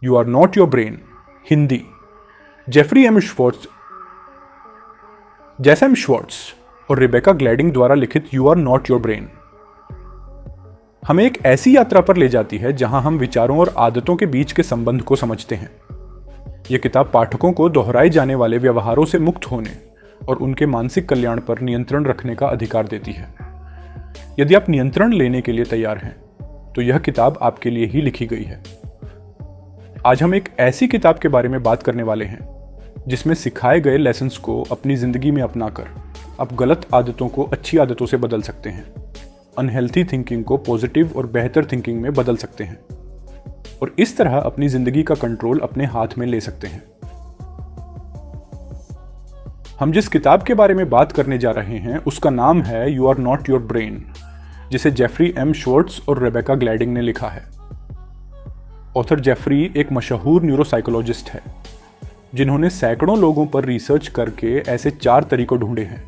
You are not your brain, Hindi, Jeffrey M Schwartz और Rebecca Gladding द्वारा लिखित you are not your brain हमें एक ऐसी यात्रा पर ले जाती है जहां हम विचारों और आदतों के बीच के संबंध को समझते हैं। यह किताब पाठकों को दोहराए जाने वाले व्यवहारों से मुक्त होने और उनके मानसिक कल्याण पर नियंत्रण रखने का अधिकार देती है। यदि आप नियंत्रण लेने के लिए तैयार हैं तो यह किताब आपके लिए ही लिखी गई है। आज हम एक ऐसी किताब के बारे में बात करने वाले हैं जिसमें सिखाए गए लेसन्स को अपनी जिंदगी में अपनाकर आप गलत आदतों को अच्छी आदतों से बदल सकते हैं, अनहेल्थी थिंकिंग को पॉजिटिव और बेहतर थिंकिंग में बदल सकते हैं और इस तरह अपनी जिंदगी का कंट्रोल अपने हाथ में ले सकते हैं। हम जिस किताब के बारे में बात करने जा रहे हैं उसका नाम है you are not your brain, जिसे जेफरी एम श्वार्ट्ज और रेबेका ग्लैडिंग ने लिखा है। ऑथर जेफरी एक मशहूर न्यूरोसाइकोलॉजिस्ट है जिन्होंने सैकड़ों लोगों पर रिसर्च करके ऐसे 4 तरीकों ढूंढे हैं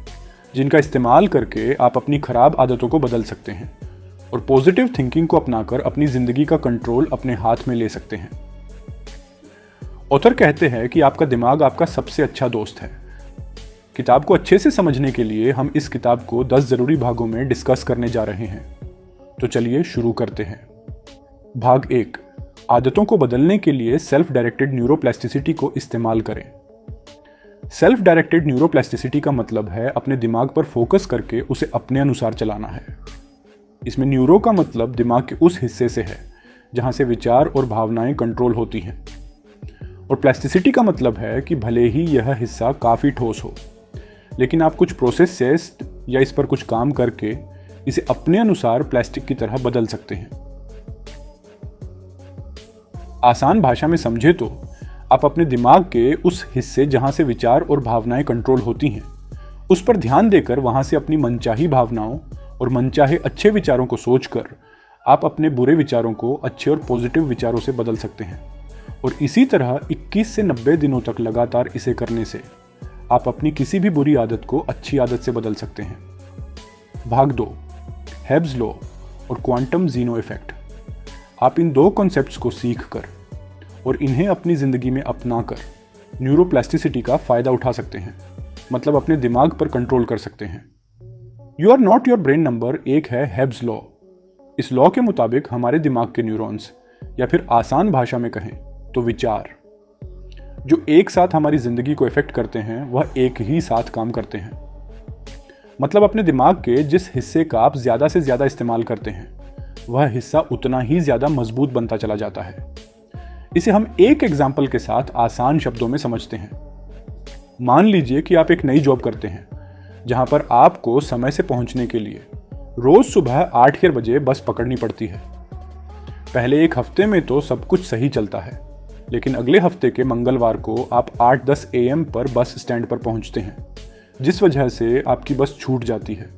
जिनका इस्तेमाल करके आप अपनी खराब आदतों को बदल सकते हैं और पॉजिटिव थिंकिंग को अपनाकर अपनी जिंदगी का कंट्रोल अपने हाथ में ले सकते हैं। ऑथर कहते हैं कि आपका दिमाग आपका सबसे अच्छा दोस्त है। किताब को अच्छे से समझने के लिए हम इस किताब को 10 जरूरी भागों में डिस्कस करने जा रहे हैं। तो चलिए शुरू करते हैं। भाग 1, आदतों को बदलने के लिए सेल्फ डायरेक्टेड न्यूरोप्लास्टिसिटी को इस्तेमाल करें। सेल्फ डायरेक्टेड न्यूरोप्लास्टिसिटी का मतलब है अपने दिमाग पर फोकस करके उसे अपने अनुसार चलाना है। इसमें न्यूरो का मतलब दिमाग के उस हिस्से से है जहां से विचार और भावनाएं कंट्रोल होती हैं, और प्लास्टिसिटी का मतलब है कि भले ही यह हिस्सा काफ़ी ठोस हो, लेकिन आप कुछ प्रोसेस से या इस पर कुछ काम करके इसे अपने अनुसार प्लास्टिक की तरह बदल सकते हैं। आसान भाषा में समझे तो आप अपने दिमाग के उस हिस्से जहां से विचार और भावनाएं कंट्रोल होती हैं उस पर ध्यान देकर वहां से अपनी मनचाही भावनाओं और मनचाहे अच्छे विचारों को सोचकर आप अपने बुरे विचारों को अच्छे और पॉजिटिव विचारों से बदल सकते हैं। और इसी तरह 21 से 90 दिनों तक लगातार इसे करने से आप अपनी किसी भी बुरी आदत को अच्छी आदत से बदल सकते हैं। भाग 2, हेब्स लॉ और क्वांटम जीनो इफेक्ट। आप इन 2 कॉन्सेप्ट्स को सीखकर और इन्हें अपनी जिंदगी में अपनाकर न्यूरोप्लास्टिसिटी का फायदा उठा सकते हैं, मतलब अपने दिमाग पर कंट्रोल कर सकते हैं। You are not your brain number 1 है हेब्स लॉ। इस लॉ के मुताबिक हमारे दिमाग के न्यूरॉन्स, या फिर आसान भाषा में कहें तो विचार, जो एक साथ हमारी जिंदगी को इफेक्ट करते हैं वह एक ही साथ काम करते हैं। मतलब अपने दिमाग के जिस हिस्से का आप ज्यादा से ज्यादा इस्तेमाल करते हैं वह हिस्सा उतना ही ज्यादा मजबूत बनता चला जाता है। इसे हम एक एग्जाम्पल के साथ आसान शब्दों में समझते हैं। मान लीजिए कि आप एक नई जॉब करते हैं जहां पर आपको समय से पहुंचने के लिए रोज सुबह 8 बजे बस पकड़नी पड़ती है। पहले एक हफ्ते में तो सब कुछ सही चलता है, लेकिन अगले हफ्ते के मंगलवार को आप 8-10 AM पर बस स्टैंड पर पहुंचते हैं, जिस वजह से आपकी बस छूट जाती है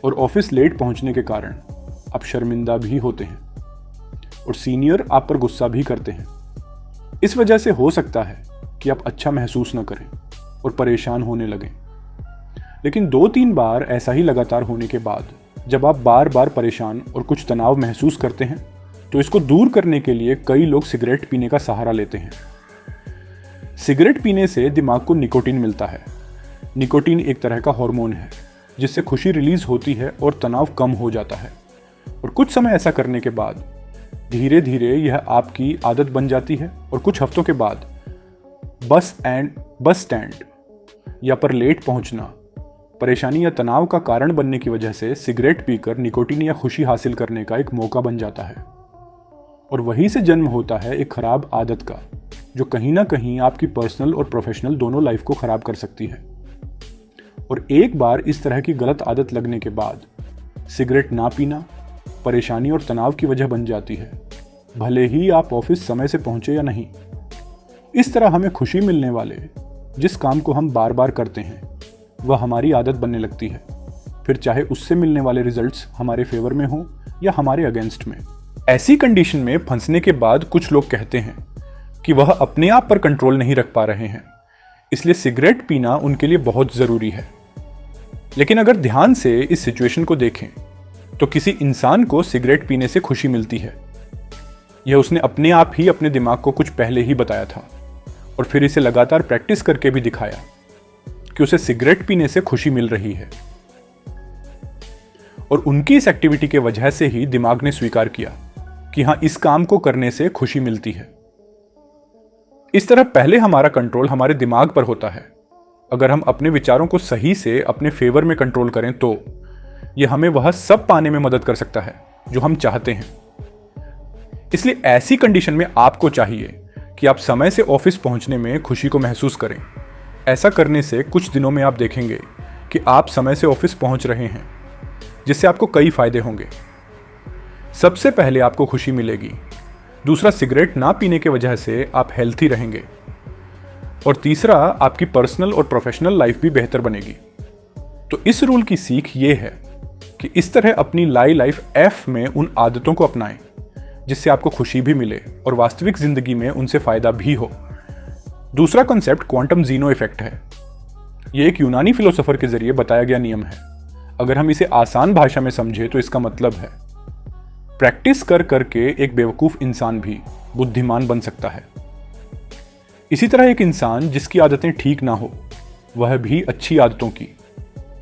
और ऑफिस लेट पहुंचने के कारण आप शर्मिंदा भी होते हैं और सीनियर आप पर गुस्सा भी करते हैं। इस वजह से हो सकता है कि आप अच्छा महसूस न करें और परेशान होने लगें। लेकिन 2-3 बार ऐसा ही लगातार होने के बाद जब आप बार बार परेशान और कुछ तनाव महसूस करते हैं तो इसको दूर करने के लिए कई लोग सिगरेट पीने का सहारा लेते हैं। सिगरेट पीने से दिमाग को निकोटीन मिलता है। निकोटीन एक तरह का हार्मोन है जिससे खुशी रिलीज होती है और तनाव कम हो जाता है, और कुछ समय ऐसा करने के बाद धीरे धीरे यह आपकी आदत बन जाती है और कुछ हफ्तों के बाद बस स्टैंड या पर लेट पहुंचना परेशानी या तनाव का कारण बनने की वजह से सिगरेट पीकर निकोटीन या खुशी हासिल करने का एक मौका बन जाता है। और वहीं से जन्म होता है एक खराब आदत का, जो कहीं ना कहीं आपकी पर्सनल और प्रोफेशनल दोनों लाइफ को खराब कर सकती है। और एक बार इस तरह की गलत आदत लगने के बाद सिगरेट ना पीना परेशानी और तनाव की वजह बन जाती है, भले ही आप ऑफिस समय से पहुंचे या नहीं। इस तरह हमें खुशी मिलने वाले जिस काम को हम बार बार करते हैं वह हमारी आदत बनने लगती है, फिर चाहे उससे मिलने वाले रिजल्ट्स हमारे फेवर में हो या हमारे अगेंस्ट में। ऐसी कंडीशन में फंसने के बाद कुछ लोग कहते हैं कि वह अपने आप पर कंट्रोल नहीं रख पा रहे हैं, इसलिए सिगरेट पीना उनके लिए बहुत ज़रूरी है। लेकिन अगर ध्यान से इस सिचुएशन को देखें तो किसी इंसान को सिगरेट पीने से खुशी मिलती है, यह उसने अपने आप ही अपने दिमाग को कुछ पहले ही बताया था और फिर इसे लगातार प्रैक्टिस करके भी दिखाया कि उसे सिगरेट पीने से खुशी मिल रही है। और उनकी इस एक्टिविटी के वजह से ही दिमाग ने स्वीकार किया कि हाँ, इस काम को करने से खुशी मिलती है। इस तरह पहले हमारा कंट्रोल हमारे दिमाग पर होता है। अगर हम अपने विचारों को सही से अपने फेवर में कंट्रोल करें तो यह हमें वह सब पाने में मदद कर सकता है जो हम चाहते हैं। इसलिए ऐसी कंडीशन में आपको चाहिए कि आप समय से ऑफिस पहुंचने में खुशी को महसूस करें। ऐसा करने से कुछ दिनों में आप देखेंगे कि आप समय से ऑफिस पहुंच रहे हैं, जिससे आपको कई फायदे होंगे। सबसे पहले आपको खुशी मिलेगी। दूसरा, सिगरेट ना पीने की वजह से आप हेल्थी रहेंगे। और तीसरा, आपकी पर्सनल और प्रोफेशनल लाइफ भी बेहतर बनेगी। तो इस रूल की सीख ये है कि इस तरह अपनी लाइफ एफ में उन आदतों को अपनाएं जिससे आपको खुशी भी मिले और वास्तविक जिंदगी में उनसे फायदा भी हो। दूसरा कॉन्सेप्ट क्वांटम जीनो इफेक्ट है। यह एक यूनानी फिलोसोफर के जरिए बताया गया नियम है। अगर हम इसे आसान भाषा में समझे तो इसका मतलब है प्रैक्टिस कर करके एक बेवकूफ इंसान भी बुद्धिमान बन सकता है। इसी तरह एक इंसान जिसकी आदतें ठीक ना हो, वह भी अच्छी आदतों की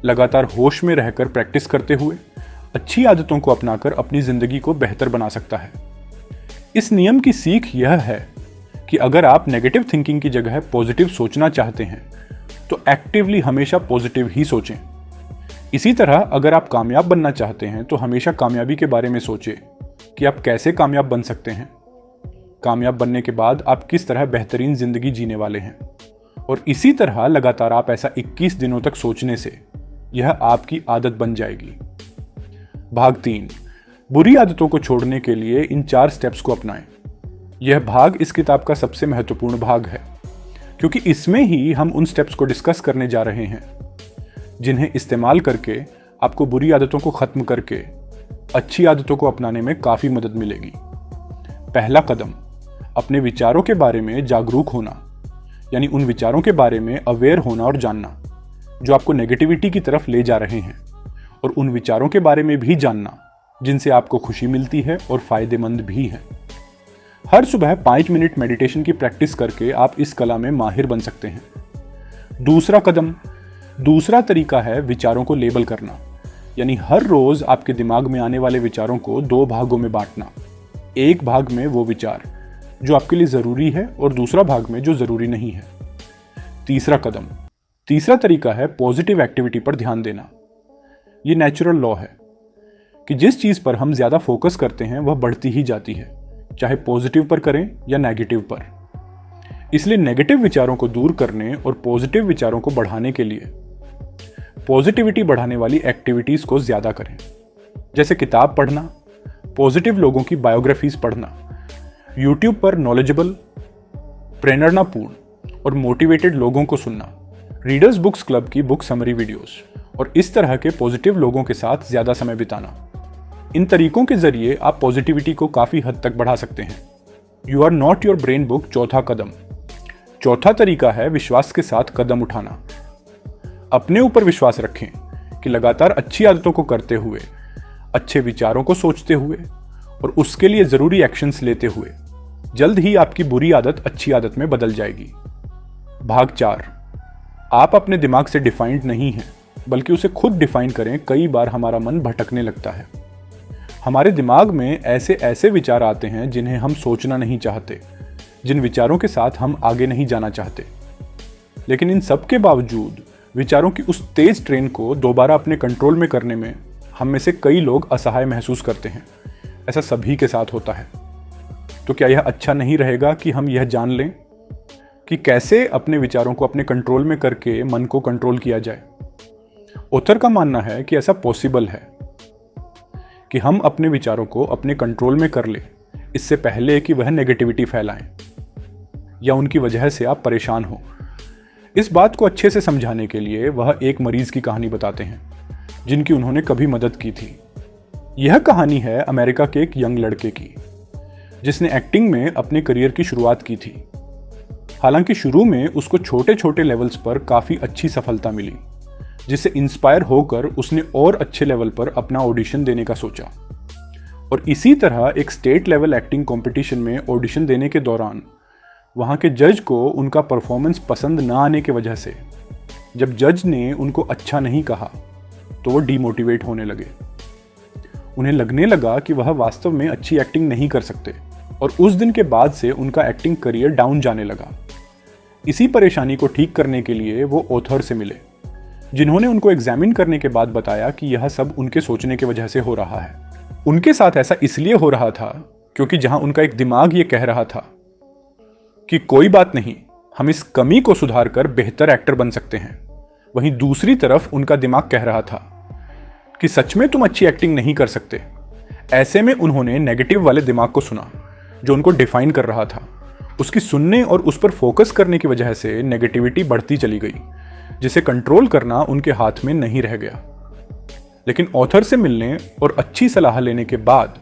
लगातार होश में रहकर प्रैक्टिस करते हुए अच्छी आदतों को अपनाकर अपनी जिंदगी को बेहतर बना सकता है। इस नियम की सीख यह है कि अगर आप नेगेटिव थिंकिंग की जगह पॉजिटिव सोचना चाहते हैं तो एक्टिवली हमेशा पॉजिटिव ही सोचें। इसी तरह अगर आप कामयाब बनना चाहते हैं तो हमेशा कामयाबी के बारे में सोचें कि आप कैसे कामयाब बन सकते हैं। कामयाब बनने के बाद आप किस तरह बेहतरीन जिंदगी जीने वाले हैं। और इसी तरह लगातार आप ऐसा 21 दिनों तक सोचने से यह आपकी आदत बन जाएगी। भाग 3, बुरी आदतों को छोड़ने के लिए इन 4 स्टेप्स को अपनाएं। यह भाग इस किताब का सबसे महत्वपूर्ण भाग है क्योंकि इसमें ही हम उन स्टेप्स को डिस्कस करने जा रहे हैं जिन्हें इस्तेमाल करके आपको बुरी आदतों को खत्म करके अच्छी आदतों को अपनाने में काफी मदद मिलेगी। पहला कदम, अपने विचारों के बारे में जागरूक होना, यानी उन विचारों के बारे में अवेयर होना और जानना जो आपको नेगेटिविटी की तरफ ले जा रहे हैं, और उन विचारों के बारे में भी जानना जिनसे आपको खुशी मिलती है और फायदेमंद भी है। हर सुबह 5 मिनट मेडिटेशन की प्रैक्टिस करके आप इस कला में माहिर बन सकते हैं। दूसरा तरीका है विचारों को लेबल करना, यानी हर रोज आपके दिमाग में आने वाले विचारों को 2 भागों में बांटना। एक भाग में वो विचार जो आपके लिए जरूरी है और दूसरा भाग में जो जरूरी नहीं है। तीसरा तरीका है पॉजिटिव एक्टिविटी पर ध्यान देना। ये नेचुरल लॉ है कि जिस चीज पर हम ज्यादा फोकस करते हैं वह बढ़ती ही जाती है, चाहे पॉजिटिव पर करें या नेगेटिव पर। इसलिए नेगेटिव विचारों को दूर करने और पॉजिटिव विचारों को बढ़ाने के लिए पॉजिटिविटी बढ़ाने वाली एक्टिविटीज को ज्यादा करें, जैसे किताब पढ़ना, पॉजिटिव लोगों की बायोग्राफीज पढ़ना, यूट्यूब पर नॉलेजेबल, प्रेरणापूर्ण और मोटिवेटेड लोगों को सुनना, रीडर्स बुक्स क्लब की बुक समरी वीडियोस और इस तरह के पॉजिटिव लोगों के साथ ज्यादा समय बिताना। इन तरीकों के जरिए आप पॉजिटिविटी को काफी हद तक बढ़ा सकते हैं। You are not your brain book चौथा कदम। चौथा तरीका है विश्वास के साथ कदम उठाना। अपने ऊपर विश्वास रखें कि लगातार अच्छी आदतों को करते हुए, अच्छे विचारों को सोचते हुए और उसके लिए जरूरी एक्शंस लेते हुए जल्द ही आपकी बुरी आदत अच्छी आदत में बदल जाएगी। भाग 4, आप अपने दिमाग से डिफाइंड नहीं हैं, बल्कि उसे खुद डिफाइन करें। कई बार हमारा मन भटकने लगता है। हमारे दिमाग में ऐसे विचार आते हैं जिन्हें हम सोचना नहीं चाहते, जिन विचारों के साथ हम आगे नहीं जाना चाहते। लेकिन इन सब के बावजूद विचारों की उस तेज ट्रेन को दोबारा अपने कंट्रोल में करने में हम में से कई लोग असहाय महसूस करते हैं। ऐसा सभी के साथ होता है। तो क्या यह अच्छा नहीं रहेगा कि हम यह जान लें कि कैसे अपने विचारों को अपने कंट्रोल में करके मन को कंट्रोल किया जाए? ऑथर का मानना है कि ऐसा पॉसिबल है कि हम अपने विचारों को अपने कंट्रोल में कर ले, इससे पहले कि वह नेगेटिविटी फैलाएं या उनकी वजह से आप परेशान हो। इस बात को अच्छे से समझाने के लिए वह एक मरीज की कहानी बताते हैं जिनकी उन्होंने कभी मदद की थी। यह कहानी है अमेरिका के एक यंग लड़के की जिसने एक्टिंग में अपने करियर की शुरुआत की थी। हालांकि शुरू में उसको छोटे छोटे लेवल्स पर काफ़ी अच्छी सफलता मिली, जिससे इंस्पायर होकर उसने और अच्छे लेवल पर अपना ऑडिशन देने का सोचा। और इसी तरह एक स्टेट लेवल एक्टिंग कंपटीशन में ऑडिशन देने के दौरान वहाँ के जज को उनका परफॉर्मेंस पसंद ना आने की वजह से जब जज ने उनको अच्छा नहीं कहा तो वो डीमोटिवेट होने लगे। उन्हें लगने लगा कि वह वास्तव में अच्छी एक्टिंग नहीं कर सकते और उस दिन के बाद से उनका एक्टिंग करियर डाउन जाने लगा। इसी परेशानी को ठीक करने के लिए वो ऑथर से मिले, जिन्होंने उनको एग्जामिन करने के बाद बताया कि यह सब उनके सोचने की वजह से हो रहा है। उनके साथ ऐसा इसलिए हो रहा था क्योंकि जहां उनका एक दिमाग ये कह रहा था कि कोई बात नहीं, हम इस कमी को सुधार कर बेहतर एक्टर बन सकते हैं, वहीं दूसरी तरफ उनका दिमाग कह रहा था कि सच में तुम अच्छी एक्टिंग नहीं कर सकते। ऐसे में उन्होंने नेगेटिव वाले दिमाग को सुना जो उनको डिफाइन कर रहा था। उसकी सुनने और उस पर फोकस करने की वजह से नेगेटिविटी बढ़ती चली गई, जिसे कंट्रोल करना उनके हाथ में नहीं रह गया। लेकिन ऑथर से मिलने और अच्छी सलाह लेने के बाद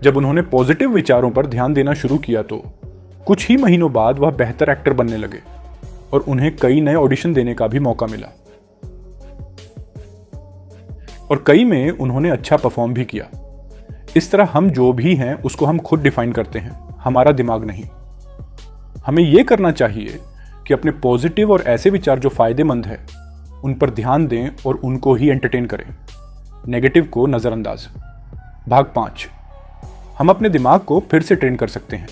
जब उन्होंने पॉजिटिव विचारों पर ध्यान देना शुरू किया तो कुछ ही महीनों बाद वह बेहतर एक्टर बनने लगे और उन्हें कई नए ऑडिशन देने का भी मौका मिला और कई में उन्होंने अच्छा परफॉर्म भी किया। इस तरह हम जो भी हैं उसको हम खुद डिफाइन करते हैं, हमारा दिमाग नहीं। हमें यह करना चाहिए कि अपने पॉजिटिव और ऐसे विचार जो फायदेमंद है उन पर ध्यान दें और उनको ही एंटरटेन करें, नेगेटिव को नज़रअंदाज। भाग 5, हम अपने दिमाग को फिर से ट्रेन कर सकते हैं।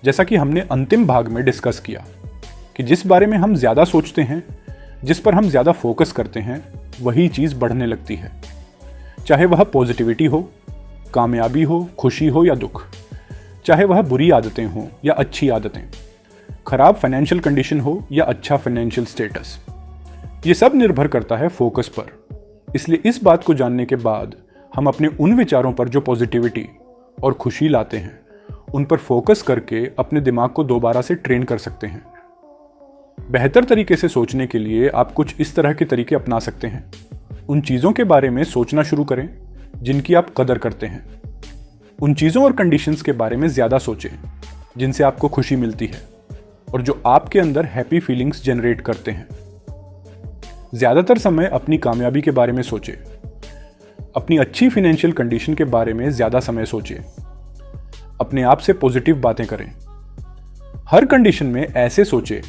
जैसा कि हमने अंतिम भाग में डिस्कस किया कि जिस बारे में हम ज़्यादा सोचते हैं, जिस पर हम ज़्यादा फोकस करते हैं, वही चीज़ बढ़ने लगती है। चाहे वह पॉजिटिविटी हो, कामयाबी हो, खुशी हो या दुख, चाहे वह बुरी आदतें हों या अच्छी आदतें, खराब फाइनेंशियल कंडीशन हो या अच्छा फाइनेंशियल स्टेटस, ये सब निर्भर करता है फोकस पर। इसलिए इस बात को जानने के बाद हम अपने उन विचारों पर जो पॉजिटिविटी और खुशी लाते हैं उन पर फोकस करके अपने दिमाग को दोबारा से ट्रेन कर सकते हैं। बेहतर तरीके से सोचने के लिए आप कुछ इस तरह के तरीके अपना सकते हैं। उन चीज़ों के बारे में सोचना शुरू करें जिनकी आप कदर करते हैं। उन चीज़ों और कंडीशंस के बारे में ज़्यादा सोचें जिनसे आपको खुशी मिलती है और जो आपके अंदर हैप्पी फीलिंग्स जनरेट करते हैं। ज़्यादातर समय अपनी कामयाबी के बारे में सोचें। अपनी अच्छी फाइनेंशियल कंडीशन के बारे में ज़्यादा समय सोचें। अपने आप से पॉजिटिव बातें करें। हर कंडीशन में ऐसे सोचें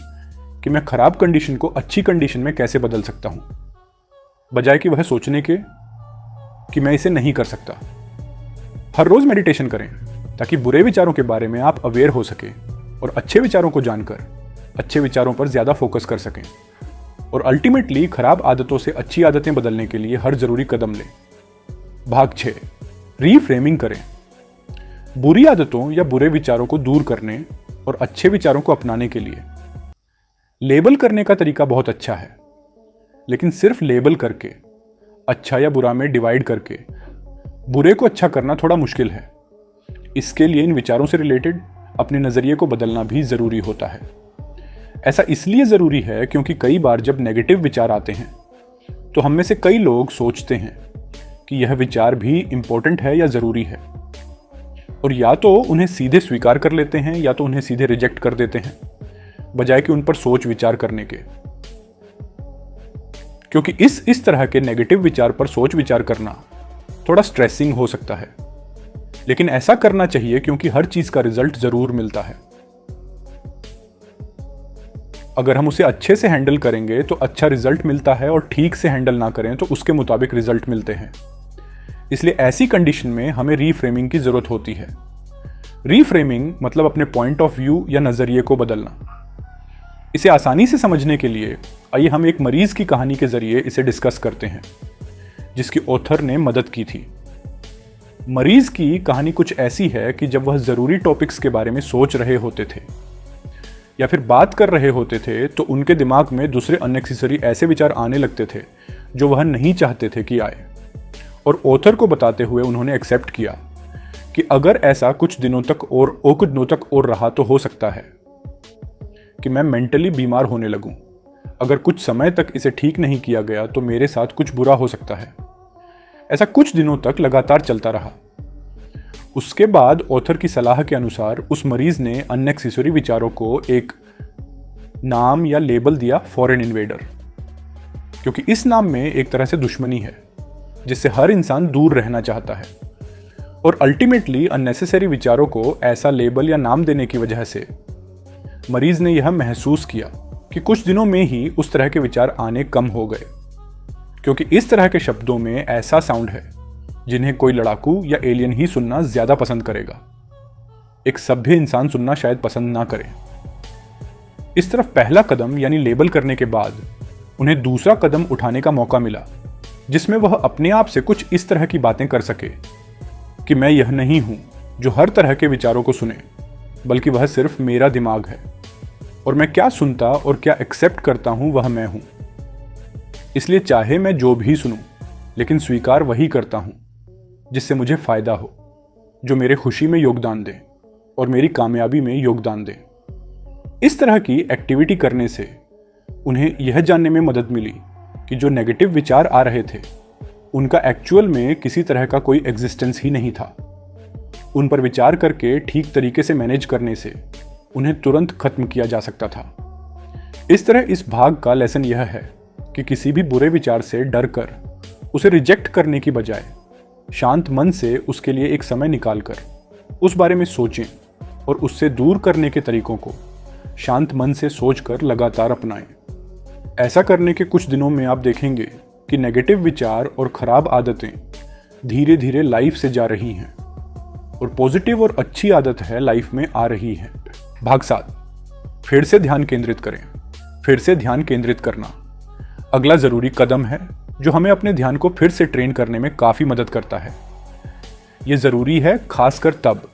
कि मैं खराब कंडीशन को अच्छी कंडीशन में कैसे बदल सकता हूं, बजाय कि वह सोचने के कि मैं इसे नहीं कर सकता। हर रोज मेडिटेशन करें ताकि बुरे विचारों के बारे में आप अवेयर हो सकें और अच्छे विचारों को जानकर अच्छे विचारों पर ज्यादा फोकस कर सकें और अल्टीमेटली खराब आदतों से अच्छी आदतें बदलने के लिए हर जरूरी कदम लें। भाग 6, रीफ्रेमिंग करें। बुरी आदतों या बुरे विचारों को दूर करने और अच्छे विचारों को अपनाने के लिए लेबल करने का तरीका बहुत अच्छा है, लेकिन सिर्फ लेबल करके, अच्छा या बुरा में डिवाइड करके बुरे को अच्छा करना थोड़ा मुश्किल है। इसके लिए इन विचारों से रिलेटेड अपने नज़रिए को बदलना भी ज़रूरी होता है। ऐसा इसलिए ज़रूरी है क्योंकि कई बार जब नेगेटिव विचार आते हैं तो हम में से कई लोग सोचते हैं कि यह विचार भी इम्पोर्टेंट है या ज़रूरी है, और या तो उन्हें सीधे स्वीकार कर लेते हैं या तो उन्हें सीधे रिजेक्ट कर देते हैं, बजाय कि उन पर सोच विचार करने के। क्योंकि इस तरह के नेगेटिव विचार पर सोच विचार करना थोड़ा स्ट्रेसिंग हो सकता है, लेकिन ऐसा करना चाहिए क्योंकि हर चीज का रिजल्ट जरूर मिलता है। अगर हम उसे अच्छे से हैंडल करेंगे तो अच्छा रिजल्ट मिलता है, और ठीक से हैंडल ना करें तो उसके मुताबिक रिजल्ट मिलते हैं। इसलिए ऐसी कंडीशन में हमें रीफ्रेमिंग की जरूरत होती है। रीफ्रेमिंग मतलब अपने पॉइंट ऑफ व्यू या नजरिए को बदलना। इसे आसानी से समझने के लिए आइए हम एक मरीज की कहानी के जरिए इसे डिस्कस करते हैं, जिसकी ऑथर ने मदद की थी। मरीज की कहानी कुछ ऐसी है कि जब वह जरूरी टॉपिक्स के बारे में सोच रहे होते थे या फिर बात कर रहे होते थे तो उनके दिमाग में दूसरे अननेसेसरी ऐसे विचार आने लगते थे जो वह नहीं चाहते थे कि आए, और ऑथर को बताते हुए उन्होंने एक्सेप्ट किया कि अगर ऐसा कुछ दिनों तक और रहा तो हो सकता है कि मैं मेंटली बीमार होने लगूं। अगर कुछ समय तक इसे ठीक नहीं किया गया तो मेरे साथ कुछ बुरा हो सकता है। ऐसा कुछ दिनों तक लगातार चलता रहा। उसके बाद ऑथर की सलाह के अनुसार उस मरीज ने अननेसेसरी विचारों को एक नाम या लेबल दिया, फॉरेन इन्वेडर, क्योंकि इस नाम में एक तरह से दुश्मनी है जिससे हर इंसान दूर रहना चाहता है। और अल्टीमेटली अननेसेसरी विचारों को ऐसा लेबल या नाम देने की वजह से मरीज ने यह महसूस किया कि कुछ दिनों में ही उस तरह के विचार आने कम हो गए, क्योंकि इस तरह के शब्दों में ऐसा साउंड है जिन्हें कोई लड़ाकू या एलियन ही सुनना ज्यादा पसंद करेगा, एक सभ्य इंसान सुनना शायद पसंद ना करे। इस तरफ पहला कदम यानी लेबल करने के बाद उन्हें दूसरा कदम उठाने का मौका मिला, जिसमें वह अपने आप से कुछ इस तरह की बातें कर सके कि मैं यह नहीं हूं जो हर तरह के विचारों को सुने, बल्कि वह सिर्फ मेरा दिमाग है और मैं क्या सुनता और क्या एक्सेप्ट करता हूं वह मैं हूं। इसलिए चाहे मैं जो भी सुनूं, लेकिन स्वीकार वही करता हूं जिससे मुझे फायदा हो, जो मेरे खुशी में योगदान दे और मेरी कामयाबी में योगदान दे। इस तरह की एक्टिविटी करने से उन्हें यह जानने में मदद मिली कि जो नेगेटिव विचार आ रहे थे उनका एक्चुअल में किसी तरह का कोई एग्जिस्टेंस ही नहीं था। उन पर विचार करके ठीक तरीके से मैनेज करने से उन्हें तुरंत खत्म किया जा सकता था। इस तरह इस भाग का लेसन यह है कि किसी भी बुरे विचार से डर कर उसे रिजेक्ट करने की बजाय शांत मन से उसके लिए एक समय निकालकर उस बारे में सोचें और उससे दूर करने के तरीकों को शांत मन से सोचकर लगातार अपनाएं। ऐसा करने के कुछ दिनों में आप देखेंगे कि नेगेटिव विचार और खराब आदतें धीरे धीरे लाइफ से जा रही हैं और पॉजिटिव और अच्छी आदत है लाइफ में आ रही है। भाग 7, फिर से ध्यान केंद्रित करें। फिर से ध्यान केंद्रित करना अगला जरूरी कदम है जो हमें अपने ध्यान को फिर से ट्रेन करने में काफी मदद करता है। यह जरूरी है खासकर तब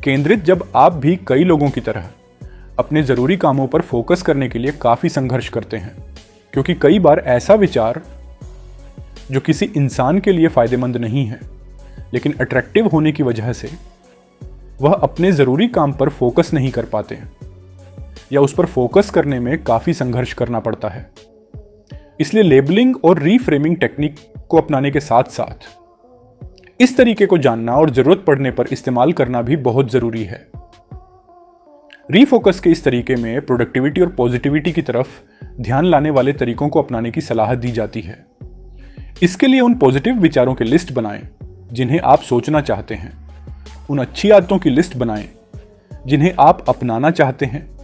केंद्रित जब आप भी कई लोगों की तरह अपने जरूरी कामों पर फोकस करने के लिए काफी संघर्ष करते हैं, क्योंकि कई बार ऐसा विचार जो किसी इंसान के लिए फायदेमंद नहीं है लेकिन अट्रैक्टिव होने की वजह से वह अपने जरूरी काम पर फोकस नहीं कर पाते हैं या उस पर फोकस करने में काफी संघर्ष करना पड़ता है। इसलिए लेबलिंग और रीफ्रेमिंग टेक्निक को अपनाने के साथ साथ इस तरीके को जानना और जरूरत पड़ने पर इस्तेमाल करना भी बहुत जरूरी है। रीफोकस के इस तरीके में प्रोडक्टिविटी और पॉजिटिविटी की तरफ ध्यान लाने वाले तरीकों को अपनाने की सलाह दी जाती है। इसके लिए उन पॉजिटिव विचारों की लिस्ट बनाएं जिन्हें आप सोचना चाहते हैं, उन अच्छी आदतों की लिस्ट बनाएं जिन्हें आप अपनाना चाहते हैं,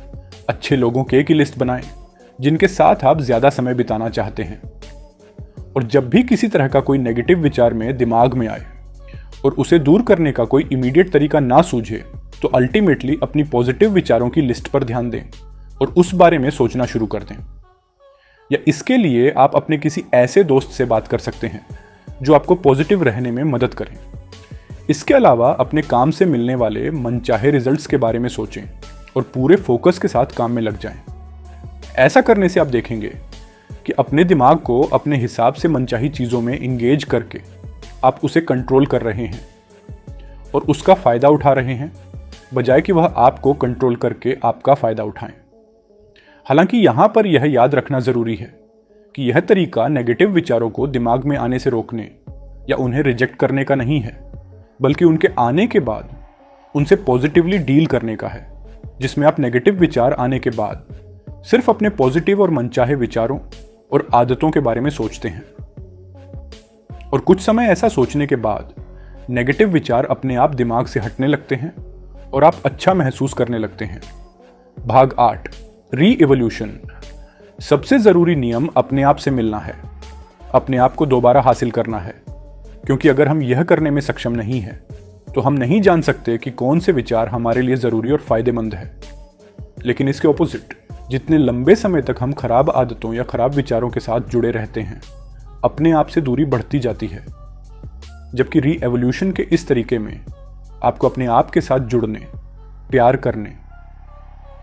अच्छे लोगों की लिस्ट बनाएं जिनके साथ आप ज्यादा समय बिताना चाहते हैं। और जब भी किसी तरह का कोई नेगेटिव विचार में दिमाग में आए और उसे दूर करने का कोई इमीडिएट तरीका ना सूझे, तो अल्टीमेटली अपनी पॉजिटिव विचारों की लिस्ट पर ध्यान दें और उस बारे में सोचना शुरू कर दें। या इसके लिए आप अपने किसी ऐसे दोस्त से बात कर सकते हैं जो आपको पॉजिटिव रहने में मदद करें। इसके अलावा अपने काम से मिलने वाले मनचाहे रिजल्ट्स के बारे में सोचें और पूरे फोकस के साथ काम में लग जाएं। ऐसा करने से आप देखेंगे कि अपने दिमाग को अपने हिसाब से मनचाही चीज़ों में इंगेज करके आप उसे कंट्रोल कर रहे हैं और उसका फ़ायदा उठा रहे हैं, बजाय कि वह आपको कंट्रोल करके आपका फ़ायदा उठाएं। हालांकि यहाँ पर यह याद रखना ज़रूरी है कि यह तरीका नेगेटिव विचारों को दिमाग में आने से रोकने या उन्हें रिजेक्ट करने का नहीं है, बल्कि उनके आने के बाद उनसे पॉजिटिवली डील करने का है, जिसमें आप नेगेटिव विचार आने के बाद सिर्फ अपने पॉजिटिव और मनचाहे विचारों और आदतों के बारे में सोचते हैं। और कुछ समय ऐसा सोचने के बाद नेगेटिव विचार अपने आप दिमाग से हटने लगते हैं और आप अच्छा महसूस करने लगते हैं। भाग 8, री-इवोल्यूशन। सबसे जरूरी नियम अपने आप से मिलना है, अपने आप को दोबारा हासिल करना है, क्योंकि अगर हम यह करने में सक्षम नहीं है तो हम नहीं जान सकते कि कौन से विचार हमारे लिए जरूरी और फायदेमंद है। लेकिन इसके ऑपोजिट, जितने लंबे समय तक हम खराब आदतों या खराब विचारों के साथ जुड़े रहते हैं, अपने आप से दूरी बढ़ती जाती है। जबकि री-एवोल्यूशन के इस तरीके में आपको अपने आप के साथ जुड़ने, प्यार करने,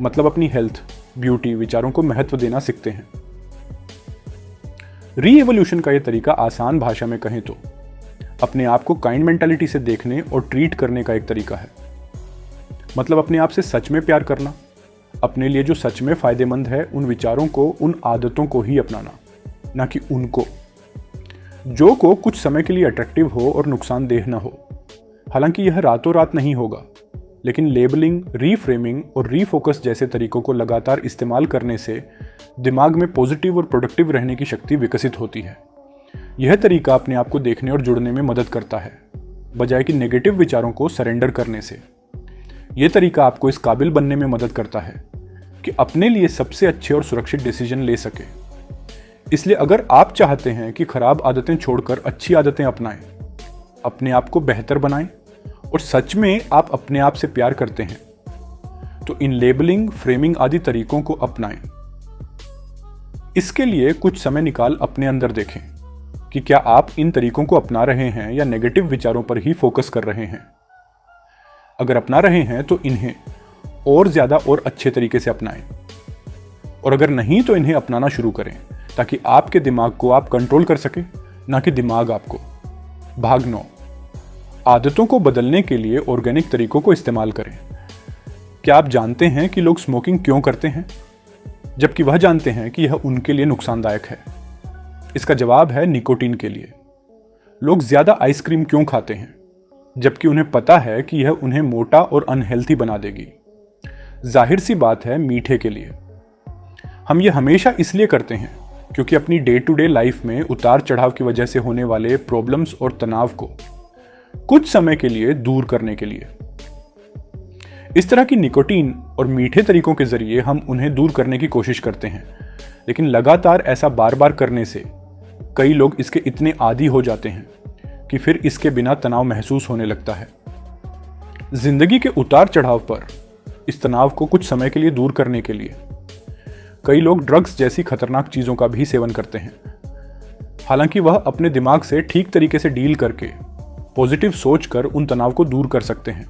मतलब अपनी हेल्थ, ब्यूटी, विचारों को महत्व देना सीखते हैं। री-एवोल्यूशन का यह तरीका आसान भाषा में कहें तो अपने आप को काइंड मेंटालिटी से देखने और ट्रीट करने का एक तरीका है। मतलब अपने आप से सच में प्यार करना, अपने लिए जो सच में फायदेमंद है उन विचारों को, उन आदतों को ही अपनाना, ना कि उनको जो को कुछ समय के लिए अट्रैक्टिव हो और नुकसानदेह ना हो। हालांकि यह रातों रात नहीं होगा, लेकिन लेबलिंग, रीफ्रेमिंग और रीफोकस जैसे तरीकों को लगातार इस्तेमाल करने से दिमाग में पॉजिटिव और प्रोडक्टिव रहने की शक्ति विकसित होती है। यह तरीका अपने आप को देखने और जुड़ने में मदद करता है बजाय कि नेगेटिव विचारों को सरेंडर करने से। यह तरीका आपको इस काबिल बनने में मदद करता है कि अपने लिए सबसे अच्छे और सुरक्षित डिसीजन ले सके। इसलिए अगर आप चाहते हैं कि खराब आदतें छोड़कर अच्छी आदतें अपनाएं, अपने आप को बेहतर बनाएं और सच में आप अपने आप से प्यार करते हैं, तो इन लेबलिंग, फ्रेमिंग आदि तरीकों को अपनाएं। इसके लिए कुछ समय निकाल अपने अंदर देखें कि क्या आप इन तरीकों को अपना रहे हैं या नेगेटिव विचारों पर ही फोकस कर रहे हैं। अगर अपना रहे हैं तो इन्हें और ज्यादा और अच्छे तरीके से अपनाएं, और अगर नहीं तो इन्हें अपनाना शुरू करें ताकि आपके दिमाग को आप कंट्रोल कर सके, ना कि दिमाग आपको। भाग 9, आदतों को बदलने के लिए ऑर्गेनिक तरीकों को इस्तेमाल करें। क्या आप जानते हैं कि लोग स्मोकिंग क्यों करते हैं, जबकि वह जानते हैं कि यह उनके लिए नुकसानदायक है? इसका जवाब है निकोटीन के लिए। लोग ज्यादा आइसक्रीम क्यों खाते हैं, जबकि उन्हें पता है कि यह उन्हें मोटा और अनहेल्थी बना देगी? जाहिर सी बात है, मीठे के लिए। हम यह हमेशा इसलिए करते हैं क्योंकि अपनी डे टू डे लाइफ में उतार चढ़ाव की वजह से होने वाले प्रॉब्लम्स और तनाव को कुछ समय के लिए दूर करने के लिए। इस तरह की निकोटीन और मीठे तरीकों के जरिए हम उन्हें दूर करने की कोशिश करते हैं, लेकिन लगातार ऐसा बार बार करने से कई लोग इसके इतने आदी हो जाते हैं कि फिर इसके बिना तनाव महसूस होने लगता है। जिंदगी के उतार चढ़ाव पर इस तनाव को कुछ समय के लिए दूर करने के लिए कई लोग ड्रग्स जैसी खतरनाक चीजों का भी सेवन करते हैं। हालांकि वह अपने दिमाग से ठीक तरीके से डील करके पॉजिटिव सोचकर उन तनाव को दूर कर सकते हैं,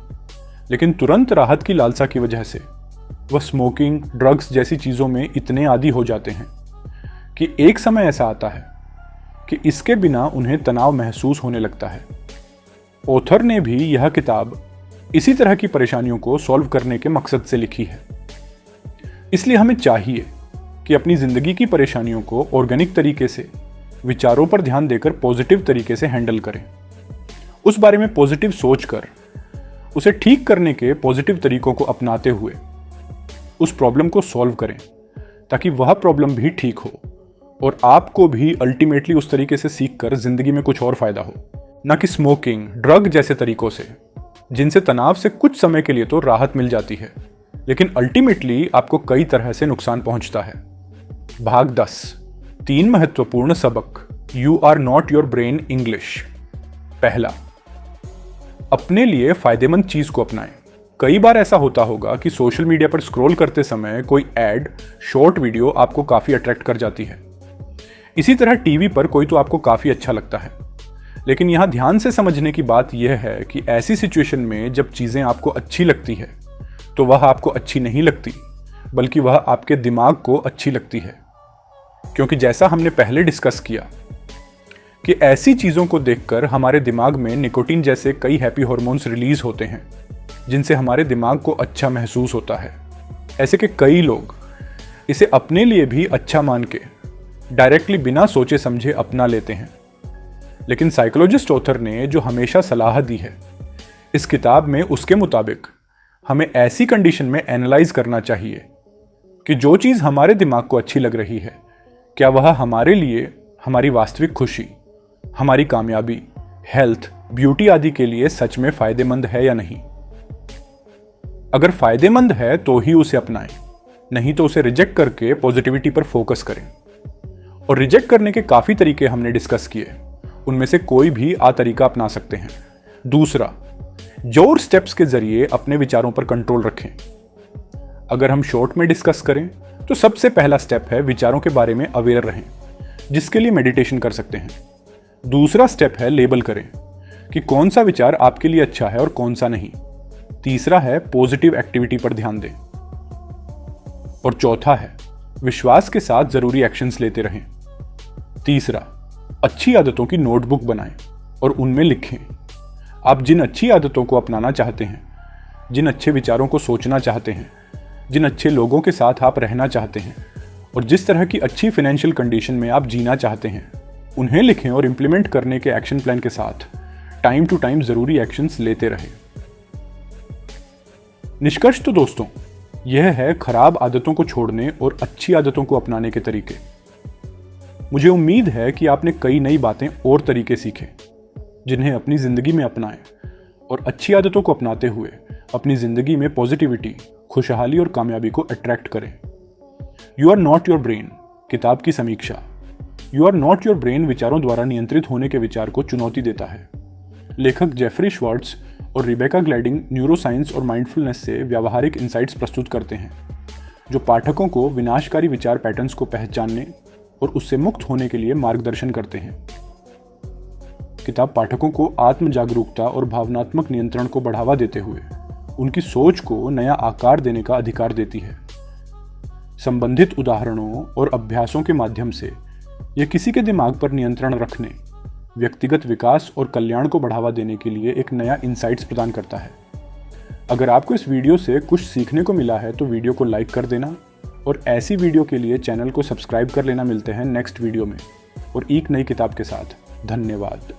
लेकिन तुरंत राहत की लालसा की वजह से वह स्मोकिंग, ड्रग्स जैसी चीजों में इतने आदी हो जाते हैं कि एक समय ऐसा आता है कि इसके बिना उन्हें तनाव महसूस होने लगता है। ऑथर ने भी यह किताब इसी तरह की परेशानियों को सॉल्व करने के मकसद से लिखी है। इसलिए हमें चाहिए कि अपनी जिंदगी की परेशानियों को ऑर्गेनिक तरीके से, विचारों पर ध्यान देकर पॉजिटिव तरीके से हैंडल करें। उस बारे में पॉजिटिव सोचकर उसे ठीक करने के पॉजिटिव तरीकों को अपनाते हुए उस प्रॉब्लम को सॉल्व करें, ताकि वह प्रॉब्लम भी ठीक हो और आपको भी अल्टीमेटली उस तरीके से सीखकर जिंदगी में कुछ और फायदा हो, ना कि स्मोकिंग, ड्रग जैसे तरीकों से, जिनसे तनाव से कुछ समय के लिए तो राहत मिल जाती है, लेकिन अल्टीमेटली आपको कई तरह से नुकसान पहुंचता है। भाग 10, 3 महत्वपूर्ण सबक you are not your brain English. पहला, अपने लिए फायदेमंद चीज को अपनाएं। कई बार ऐसा होता होगा कि सोशल मीडिया पर स्क्रॉल करते समय कोई एड, शॉर्ट वीडियो आपको काफी अट्रैक्ट कर जाती है। इसी तरह टीवी पर कोई तो आपको काफी अच्छा लगता है। लेकिन यहां ध्यान से समझने की बात यह है कि ऐसी सिचुएशन में जब चीजें आपको अच्छी लगती है तो वह आपको अच्छी नहीं लगती, बल्कि वह आपके दिमाग को अच्छी लगती है। क्योंकि जैसा हमने पहले डिस्कस किया कि ऐसी चीजों को देखकर हमारे दिमाग में निकोटीन जैसे कई हैप्पी हार्मोन्स रिलीज होते हैं, जिनसे हमारे दिमाग को अच्छा महसूस होता है। ऐसे के कई लोग इसे अपने लिए भी अच्छा मान के डायरेक्टली बिना सोचे समझे अपना लेते हैं। लेकिन साइकोलॉजिस्ट ऑथर ने जो हमेशा सलाह दी है इस किताब में, उसके मुताबिक हमें ऐसी कंडीशन में एनालाइज करना चाहिए कि जो चीज हमारे दिमाग को अच्छी लग रही है, क्या वह हमारे लिए हमारी वास्तविक खुशी, हमारी कामयाबी, हेल्थ, ब्यूटी आदि के लिए सच में फायदेमंद है या नहीं। अगर फायदेमंद है तो ही उसे अपनाएं, नहीं तो उसे रिजेक्ट करके पॉजिटिविटी पर फोकस करें। और रिजेक्ट करने के काफी तरीके हमने डिस्कस किए, उनमें से कोई भी तरीका अपना सकते हैं। दूसरा, जोर स्टेप्स के जरिए अपने विचारों पर कंट्रोल रखें। अगर हम शॉर्ट में डिस्कस करें तो सबसे पहला स्टेप है विचारों के बारे में अवेयर रहें, जिसके लिए मेडिटेशन कर सकते हैं। दूसरा स्टेप है लेबल करें कि कौन सा विचार आपके लिए अच्छा है और कौन सा नहीं। तीसरा है पॉजिटिव एक्टिविटी पर ध्यान दें। और चौथा है विश्वास के साथ जरूरी एक्शंस लेते रहें। तीसरा, अच्छी आदतों की नोटबुक बनाएं और उनमें लिखें आप जिन अच्छी आदतों को अपनाना चाहते हैं, जिन अच्छे विचारों को सोचना चाहते हैं, जिन अच्छे लोगों के साथ आप रहना चाहते हैं और जिस तरह की अच्छी फाइनेंशियल कंडीशन में आप जीना चाहते हैं, उन्हें लिखें और इंप्लीमेंट करने के एक्शन प्लान के साथ टाइम टू टाइम जरूरी एक्शंस लेते रहें। निष्कर्ष तो दोस्तों यह है खराब आदतों को छोड़ने और अच्छी आदतों को अपनाने के तरीके। मुझे उम्मीद है कि आपने कई नई बातें और तरीके सीखे। जिन्हें अपनी ज़िंदगी में अपनाएं और अच्छी आदतों को अपनाते हुए अपनी ज़िंदगी में पॉजिटिविटी, खुशहाली और कामयाबी को अट्रैक्ट करें। You are not your brain किताब की समीक्षा। You are not your brain विचारों द्वारा नियंत्रित होने के विचार को चुनौती देता है। लेखक जेफरी श्वार्ट्ज और रिबेका ग्लैडिंग न्यूरोसाइंस और माइंडफुलनेस से व्यावहारिक इंसाइट्स प्रस्तुत करते हैं, जो पाठकों को विनाशकारी विचार पैटर्न्स को पहचानने और उससे मुक्त होने के लिए मार्गदर्शन करते हैं। किताब पाठकों को आत्म जागरूकता और भावनात्मक नियंत्रण को बढ़ावा देते हुए उनकी सोच को नया आकार देने का अधिकार देती है। संबंधित उदाहरणों और अभ्यासों के माध्यम से यह किसी के दिमाग पर नियंत्रण रखने, व्यक्तिगत विकास और कल्याण को बढ़ावा देने के लिए एक नया इंसाइट्स प्रदान करता है। अगर आपको इस वीडियो से कुछ सीखने को मिला है तो वीडियो को लाइक कर देना और ऐसी वीडियो के लिए चैनल को सब्सक्राइब कर लेना। मिलते हैं नेक्स्ट वीडियो में और एक नई किताब के साथ। धन्यवाद।